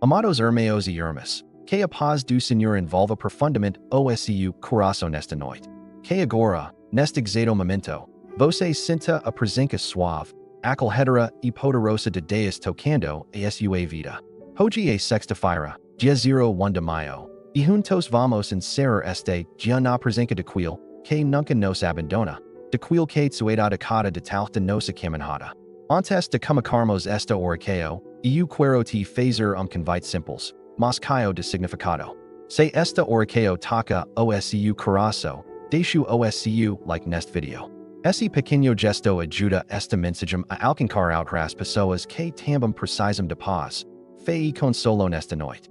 Amados hermanos y hermas, que a paz do Senhor envolva profundamente o seu coração nesta noite. Que agora, neste exato momento, você sinta a presença suave, acolhedora e poderosa de Deus tocando a sua vida. Hoje é Sexta-Feira, dia 01 de Maio, e juntos vamos encerrar este dia na presença de Quil, que nunca nos abandona, de Quil que sueda cada detalhe de nossa caminhada. Antes de começarmos esta oração, eu quero te fazer convite simples, mas cheio de significado. Se esta oração toca o seu coração, deixe o seu like neste vídeo. Esse pequeno gesto ajuda esta mensagem a alcançar outras pessoas que também precisam de paz, fé e consolo nesta noite.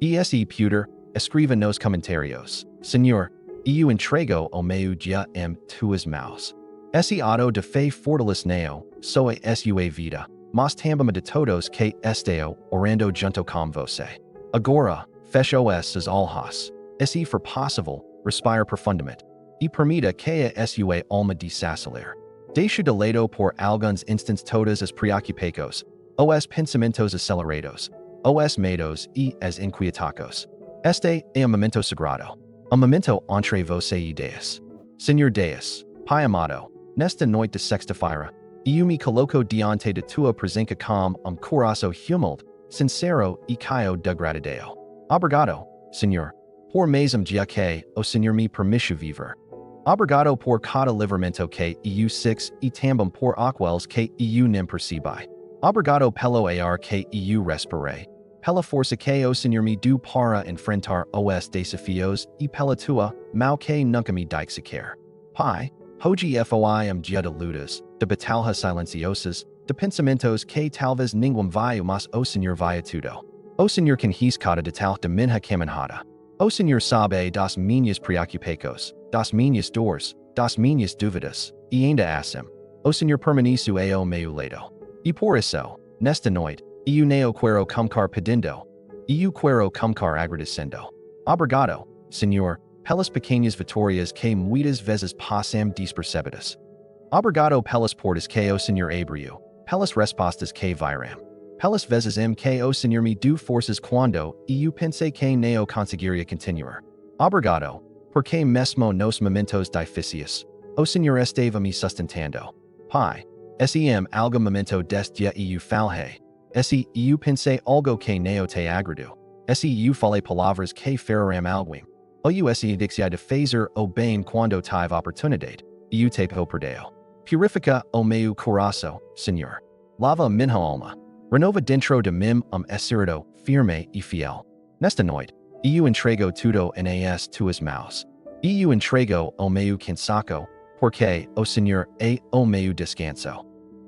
E esse puder, escreva nos comentários. Senhor, eu entrego o meu dia em tuas mãos. Esse ato de fé fortaleceu sua sua vida, mas também de todos que estão orando junto com você. Agora, feche os olhos, e se for possível, respire profundamente. E permita que a sua alma desacelerar. Deixe de lado por alguns instantes todas as preocupações, os pensamentos acelerados, os medos e as inquietações. Este é momento sagrado, momento entre você e Deus. Senhor Deus, Pai amado, nesta noite de sexta-feira, eu me coloco diante de tua presença com coração humilde, sincero e cheio de gratidão. Obrigado, Senhor, por mais dia que o Senhor me permitiu viver. Obrigado por cada livramento que eu six e também por aqueles que eu nem percebi. Obrigado pelo ar que eu respirei, pela força que o Senhor me deu para enfrentar os desafios e pela tua mão que nunca me deixa sequer. Pai, hoje foi dia de lutas, de batalhas silenciosas, de pensamentos que talvez ninguém vai, mas o Senhor vai tudo. O Senhor conhece cada detalhe de minha caminhada. O Senhor sabe das minhas preocupações, das minhas dores, das minhas dúvidas, e ainda assim, o Senhor permanece ao meu lado. E por isso, nesta noite, eu não quero começar pedindo, eu quero começar agradecendo. Obrigado, Senhor, pelas pequenas vitórias que muitas vezes passam despercebidas. Obrigado pelas portas que o Senhor abriu, pelas respostas que virão, pelas vezes que o Senhor me deu forças quando eu pensei que não conseguiria continuar. Obrigado, porque mesmo nos momentos difíceis, o Senhor esteve me sustentando. Pai, esse algum momento deste dia eu falhei, esse eu pensei algo que não te agradou, esse eu falei palavras que feriram alguém, ou esse deixei de fazer o bem quando tive oportunidade, eu te perdoo. Purifica o meu coração, Senhor. Lava minha alma. Renova dentro de mim espírito firme e fiel. Nesta noite, eu entrego tudo nas tuas mãos. Eu entrego o meu cansaço, porque o Senhor é o meu descanso.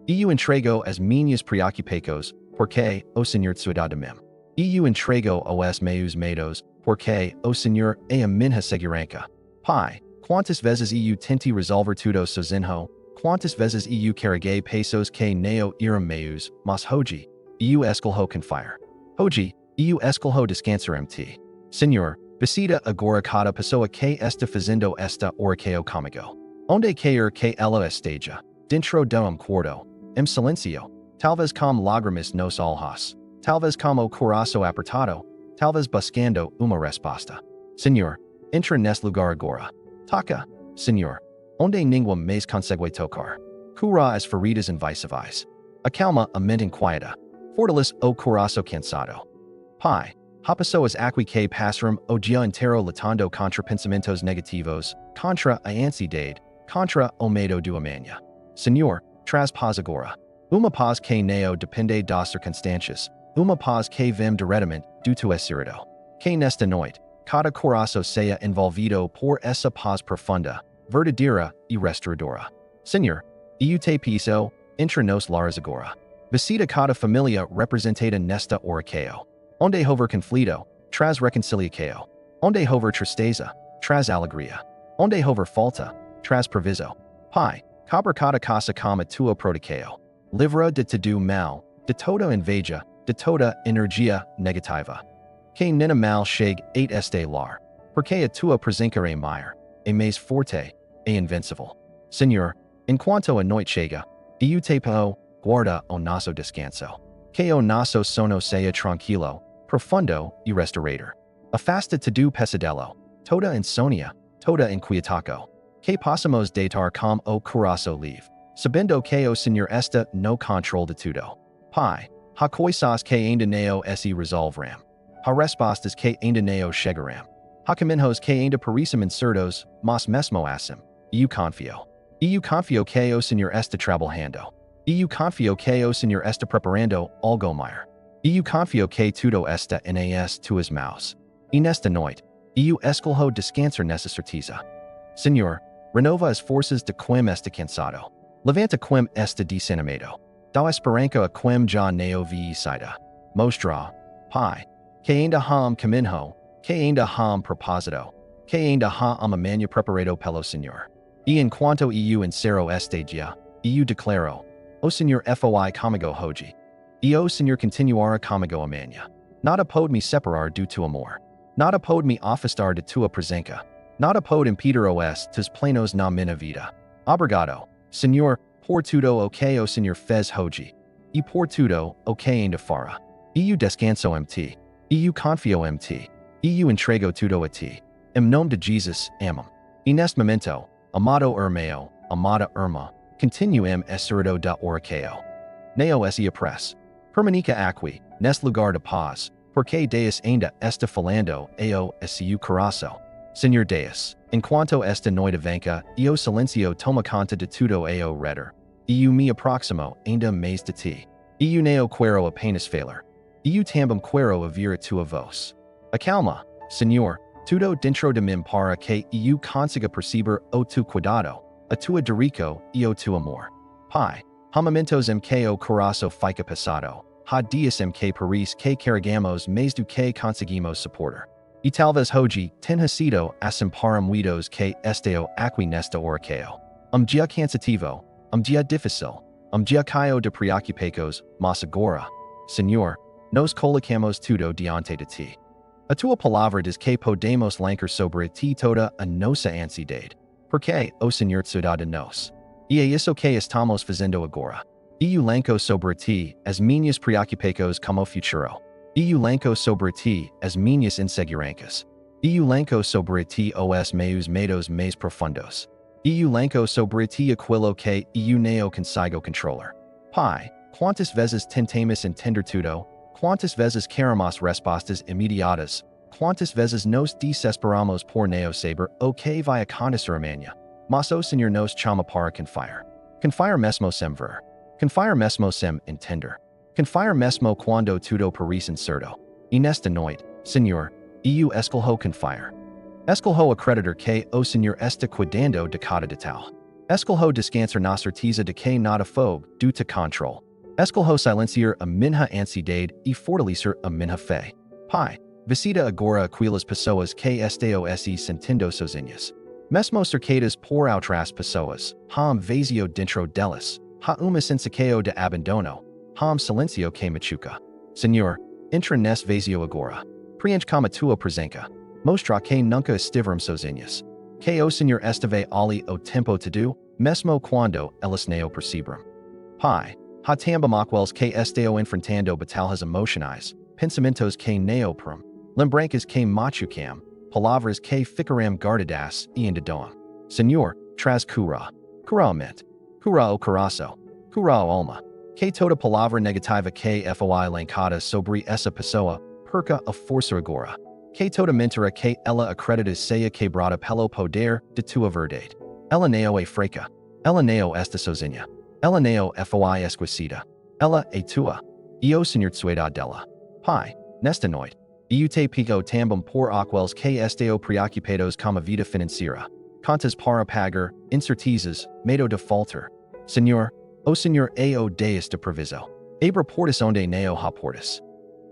Eu entrego as minhas preocupações, porque o Senhor cuida de mim. Eu entrego os meus medos, porque o Senhor é a minha segurança. Pai, quantas vezes eu tentei resolver tudo sozinho, quantas vezes eu carreguei pesos que não eram meus, mas hoje, eu escolho confiar. Hoje, eu escolho descansar em ti. Senhor, visita agora cada pessoa que está fazendo esta oração comigo. Onde quer que ela esteja, dentro de quarto, em silêncio, talvez com lágrimas nos olhos, talvez com o coração apertado, talvez buscando uma resposta. Senhor, entra neste lugar agora. Toca, Senhor, onde ninguém mais consegue tocar. Cura as feridas invisíveis. Acalma a mente inquieta. Fortalece o coração cansado. Pai, há pessoas aqui que passaram o dia inteiro lutando contra pensamentos negativos, contra a ansiedade, contra o medo do amanhã. Senhor, traz paz agora. Uma paz que não depende das circunstâncias, uma paz que vem diretamente do teu espírito. Que nesta noite, cada coração seja envolvido por essa paz profunda, verdadeira e restauradora. Senhor, eu te peço, entra nos lares agora. Visita cada família representada nesta oração. Onde houver conflito, traz reconciliação. Onde houver tristeza, traz alegria. Onde houver falta, traz provisão. Pai, cobra cada casa com a tua proteção. Livra de todo mal, de toda inveja, de toda energia negativa. Que nenhum mal chegue a este lar, porque a tua presença é maior, é mais forte, é invencível. Senhor, enquanto a noite chega, eu te peço, guarda o nosso descanso. Que o nosso sono seja tranquilo, profundo y restaurador. Afasta tu pesadelo, toda insomnia, toda inquietaco. Que pasamos datar com o corazo live. Sabiendo que o Señor esta no control de todo. Pi, ha coisas que ainda neo se resolveram. Ha respostas que ainda neo chegaram. Ha caminhos que ainda parecem incertos, mas mesmo assim. Eu confio que o Señor está trabalhando. Eu confio que o Señor está preparando algo maior. Eu confio que tudo está nas tuas mãos. E nesta noite, eu escolho descansar nessa certeza. Señor, renova as forças de quem está cansado. Levanta quem está desanimado. Dá esperança a quem já não vi saída. Mostra, Pai, que ainda há caminho, que ainda há propósito, que ainda há amanhã preparado pelo Senhor. E enquanto eu encero este dia, eu declaro, o Senhor foi comigo hoje. E o Senhor continuará comigo amanhã. Nada pode me separar do teu amor. Nada pode me afastar de tua presença. Nada pode impedir os tus planos na minha vida. Obrigado, Senhor, por tudo o que o Senhor fez hoje. E por tudo o que ainda fará. Eu descanso em ti. Eu confio em ti. Eu entrego tudo a ti. Em nome de Jesus, amém. E neste momento, amado irmão, amada irmã, continuem esserdo da oração. Neo se apresse. Permaneça aqui, neste lugar de paz, porque Deus ainda está falando ao seu coração. Senhor Deus, enquanto esta noite venca, o silencio toma conta de tudo ao redor. Eu me aproximo ainda mais de ti. Eu não quero apenas falar. Eu também quero ouvir a tua voz. Acalma, Senhor, tudo dentro de mim para que eu consiga perceber o teu cuidado, a tua dirico e o teu amor. Pai, há momentos em que o coração fica pesado. Há dias em que parece que carregamos mais do que conseguimos suportar. E talvez hoje tenha sido assim para muitos que estão aqui nesta oração. Dia cansativo, dia difícil, dia cheio de preocupações, mas agora, Senhor, nos colocamos tudo diante de ti. A tua palavra diz que podemos lançar sobre ti toda a nossa ansiedade, porque o Senhor cuida de nós. E é isso que estamos fazendo agora. Eu lanço sobre ti as minhas preocupações como futuro. Eu lanço sobre ti as minhas inseguranças. Eu lanço sobre ti os meus medos mais profundos. Eu lanço sobre ti aquilo que eu não consigo controlar. Pai, quantas vezes tentamos entender tudo? Quantas vezes queremos respostas imediatas? Quantas vezes nos desesperamos por não saber o que vai acontecer amanhã? Mas o Senhor nos chama para confiar. Confiar mesmo sem ver. Confiar mesmo sem entender. Confiar mesmo quando tudo parece incerto. E nesta noite, Senhor, eu escolho confiar. Escolho acreditar que o Senhor está cuidando de cada detalhe. Escolho descansar na certeza de que nada foge do teu controle. Escolho silenciar a minha ansiedade e fortalecer a minha fé. Pai, visita agora aquelas pessoas que estão se sentindo sozinhas. Mesmo cercadas por outras pessoas, há vazio dentro delas. Há uma sensação de abandono. Há silencio que machuca. Senhor, entra nesse vazio agora. Preenche com a tua presença. Mostra que nunca estiveram sozinhas. Que o Senhor esteve ali o tempo todo, mesmo quando elas não perceberam. Pai, há também aqueles que estão enfrentando batalhas emocionais, pensamentos que não param, lembranças que machucam, palavras que ficarão guardadas e ainda doam. Senhor, traz cura. Cura a mente. Cura o coração. Cura a alma. Que toda palavra negativa que foi lançada sobre essa pessoa perca a força agora. Que toda mentira que ela acredita seja quebrada pelo poder de tua verdade. Ela não é fraca. Ela não está sozinha. Ela não foi esquecida. Ela é tua. E o Senhor cuida dela. Pai, nesta noite, eu te pido também por aqueles que estão preocupados com a vida financeira. Contas para pagar, incertezas, medo de faltar. Senhor, o Senhor é o Deus de provisão. Abre portas onde não há portas.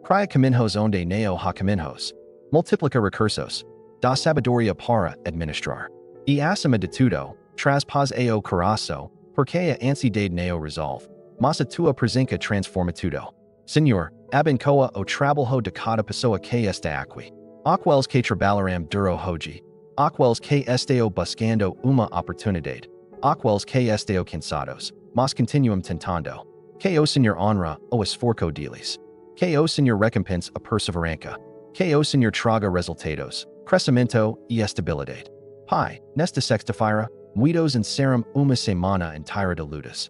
Cria caminhos onde não há caminhos. Multiplica recursos. Dá sabedoria para administrar. E acima de tudo, traz paz ao coração, porque a ansiedade não resolve. Mas a tua presença transforma tudo. Senhor, abençoa o trabalho de cada pessoa que está aqui. Aqueles que trabalharão duro hoje. Aqueles que estão buscando uma oportunidade. Aqueles que estão cansados, mas continuam tentando. Que o Senhor honra o esforço deles. que o Senhor recompensa a perseverança, que o Senhor traga resultados, crescimento e estabilidade. Pai, nesta sexta-feira, muitos encerram uma semana inteira de lutas.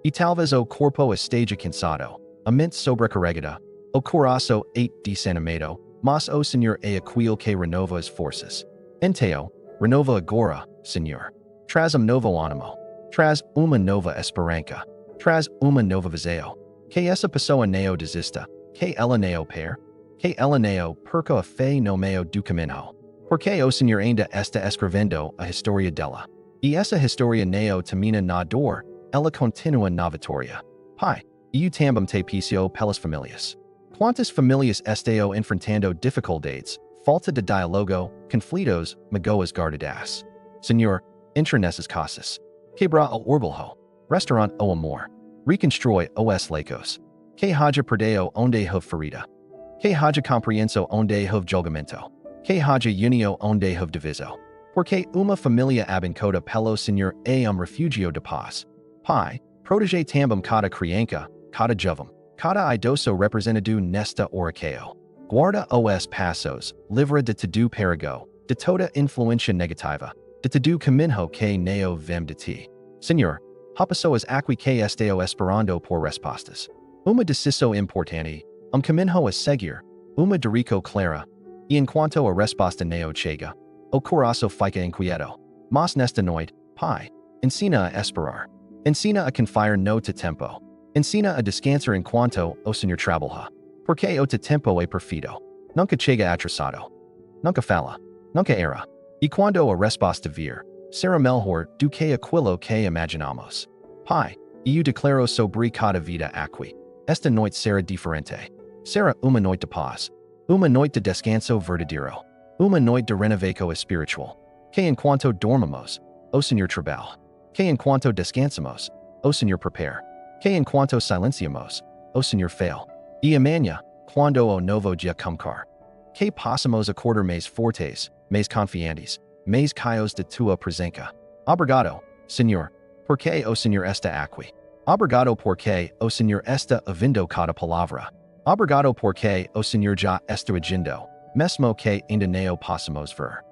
E talvez o corpo esteja cansado, a mente sobrecarregada, o coração desanimado, mas o Senhor é aquele que renova as forças. Então, renova agora, Senhor. Traz novo ânimo. Traz uma nova esperança. Traz uma nova visão. Que essa pessoa não desista. Que ela não per. Que ela não perca a fé no meio do caminho. Porque o Senhor ainda está escrevendo a história dela. E essa história não termina na dor, ela continua na vitória. Pai, eu também te peço pelas famílias. Quantas famílias estão enfrentando dificuldades, falta de diálogo, conflitos, magoas guardadas? Senhor, entra nessas casas. Quebra o orgulho. Restaurante o amor. Reconstrói os laicos. Que haja perdão onde houve ferida. Que haja compreensão onde houve julgamento. Que haja união onde houve divisão. Porque uma família abençoada pelo Senhor é refúgio de paz. Pai, protege também cada criança, cada jovem, cada idoso representado nesta oração. Guarda os passos, livra de todo perigo, de toda influência negativa, de todo caminho que não vem de ti. Senhor, há pessoas aqui que estão esperando por respostas. Uma decisão importante, caminho a seguir, uma direção clara, e enquanto a resposta não chega, o coração fica inquieto. Mas nesta noite, Pai, ensina a esperar. Ensina a confiar no teu tempo. Ensina a descansar enquanto o Senhor trabalha. Porque o teu tempo é perfeito. Nunca chega atrasado. Nunca fala. Nunca erra. E quando a resposta vir, será melhor do que aquilo que imaginamos. Pai, eu declaro sobre cada vida aqui. Esta noite será diferente. Será uma noite de paz. Uma noite de descanso verdadeiro. Uma noite de renovação espiritual. Que enquanto dormimos, o Senhor trabalha. Que enquanto descansamos, o Senhor prepara. Que enquanto silenciamos, o Senhor fala. E amanhã, quando o novo dia começar, que possamos acordar mais fortes, mais confiantes, mais cheios de tua presença. Obrigado, Senhor, porque o Senhor está aqui. Obrigado porque o Senhor está ouvindo cada palavra. Obrigado porque o Senhor já está agindo, mesmo que ainda não possamos ver.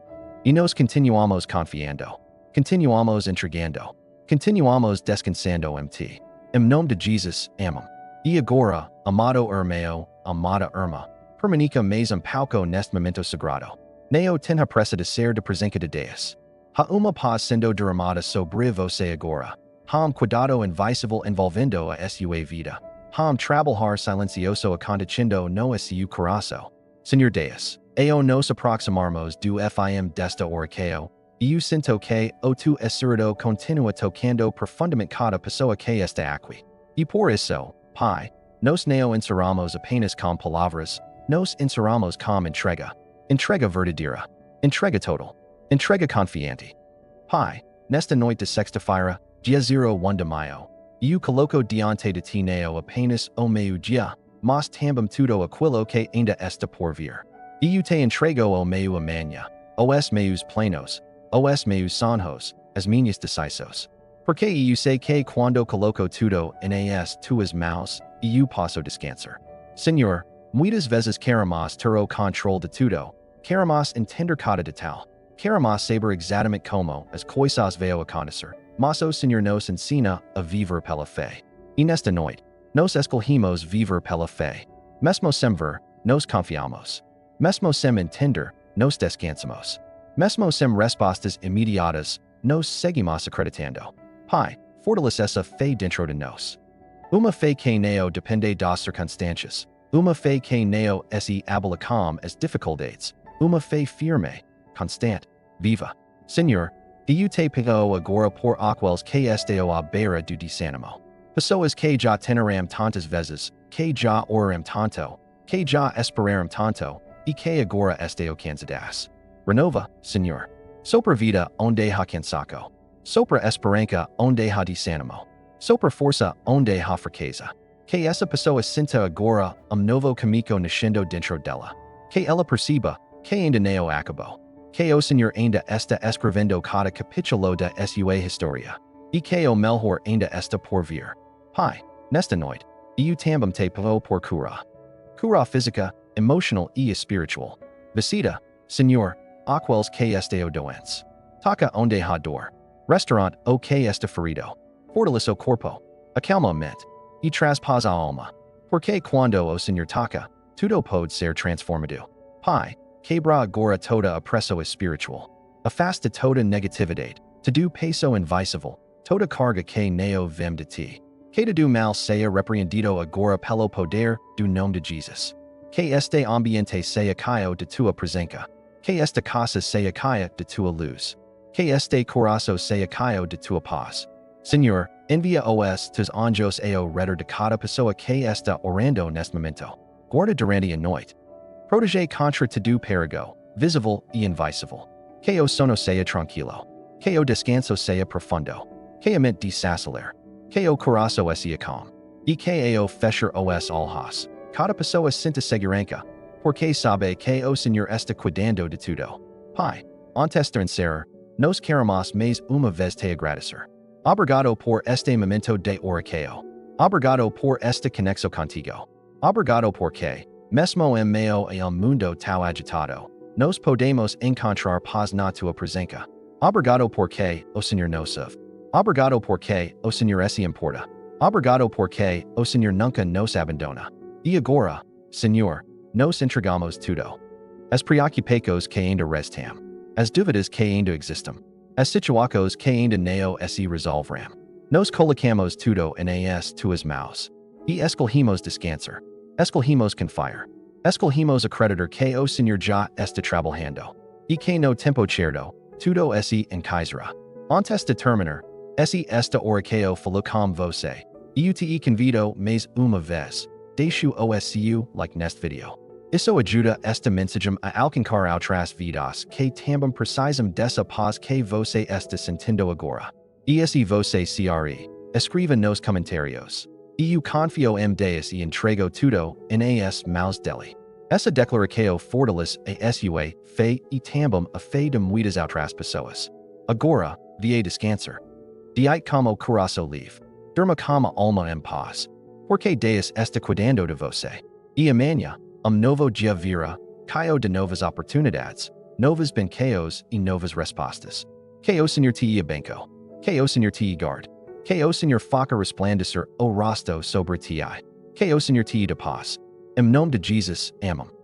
E nós continuamos confiando. Continuamos entregando. Continuamos descansando em ti. Em nome de Jesus, amém. E agora, amado irmão, amada irmã, permaneça mais pouco neste momento sagrado. Não tenha pressa de ser de presença de Deus. Há uma paz sendo derramada sobre você agora. Há cuidado invisível envolvendo a sua vida. Há trabalhar silencioso acontecendo no seu coração. Senhor Deus, nos aproximarmos do fim desta oração. Eu sinto que o tu espírito continua tocando profundamente cada pessoa que está aqui. E por isso, Pai, nós não encerramos apenas com palavras, nós encerramos com entrega. Entrega verdadeira. Entrega total. Entrega confiante. Pai, nesta noite de sexta-feira, dia 01 de maio, eu coloco diante de ti não apenas o meu dia, mas também tudo aquilo que ainda está por vir. Eu te entrego o meu amanhã, os meus planos, os meus sonhos, as minhas decisões. Porque eu sei que quando coloco tudo em as tuas mãos, eu posso descansar. Senhor, muitas vezes queremos ter o controle de tudo, queremos entender cada detalhe, queremos saber exatamente como as coisas vão acontecer, mas o Senhor nos ensina a viver pela fé. E nesta noite, nós escolhemos viver pela fé. Mesmo sem ver, nós confiamos. Mesmo sem entender, nós descansamos. Mesmo sem respostas imediatas, nós seguimos acreditando. Pai, fortalece essa fé dentro de nós. Uma fé que não depende das circunstâncias. Uma fé que não se abala com as dificuldades. Uma fé firme, constante, viva. Senhor, eu te pego agora por aqueles que estão à beira do desânimo. Pessoas que já tentaram tantas vezes, que já oraram tanto, que já esperaram tanto, e que agora estão cansadas. Renova, Senhor. Sopra vida onde há cansaço. Sopra esperança onde há desânimo. Sopra força onde há fraqueza. Que essa pessoa sinta agora novo caminho nascendo dentro dela. Que ela perceba que ainda não acabou. Que o Senhor ainda está escrevendo cada capítulo da sua história. E que o melhor ainda está por vir. Pai, nesta noite, eu também te peço por cura. Cura física, emotional e espiritual. Visita, Senhor, aqueles que estão doentes. Toca onde há dor. Restaurant o que está ferido. Fortalece o corpo. Acalma a mente. E traz paz à alma. Porque quando o Senhor toca, tudo pode ser transformado. Pai, quebra agora toda a pressão espiritual. Afasta toda negatividade. Tudo peso invisível. Toda carga que neo vem de ti. Que tudo mal seja repreendido agora pelo poder do nome de Jesus. Que este ambiente seja caio de tua presença. Que esta casa seja caia de tua luz. Que este coração seja caio de tua paz. Senhor, envia-os tus anjos ao redor de cada pessoa que está orando neste momento. Guarda durante a noite. Protege contra tudo perigo, visível e invisível. Que o sono seja tranquilo. Que o descanso seja profundo. Que a mente desacelere. Que o coração seja calmo. E que o fechar os olhos. Cada pessoa sinta segurança. Porque sabe que o Senhor está cuidando de tudo. Pai, antes de encerrar, nos queremos mais uma vez te agradecer. Obrigado por este momento de oração. Obrigado por esta conexão contigo. Obrigado porque, mesmo em meio ao mundo tão agitado, nos podemos encontrar paz na tua presença. Obrigado porque o Senhor nos ouve. Obrigado porque o Senhor se importa. Obrigado porque o Senhor nunca nos abandona. E agora, Senhor, nos entregamos tudo. As preocupações que ainda restam. As dúvidas que ainda existem. As situações que ainda não se resolverão. Nos colocamos tudo nas tuas mãos. E escolhemos descansar. Escolhemos confiar. Escolhemos acreditar que o Senhor já está trabalhando. E que no tempo certo, tudo se encaixará. Antes de terminar, esta oração falou com você. E te convido mais uma vez. Deixo o seu like neste vídeo. Isso ajuda esta mensagem a alcançar outras vidas que também precisam dessa paz que você está sentindo agora. E se você CRE, escreva nos comentários. E eu confio em Deus e entrego tudo nas mãos dele. Essa declaração fortalece a sua fé e também a fé de muitas outras pessoas. Agora, vá descansar. Deite como coração livre. Durma como alma em paz. Porque Deus está cuidando de você. E amanhã, novo dia virá, caio de novas oportunidades, novos benqueos e novas respostas. Que o Senhor te abençoe. Que o Senhor te guarde. Que o Senhor faça resplandecer o rosto sobre ti. Que o Senhor te dê paz. Em nome de Jesus, amém.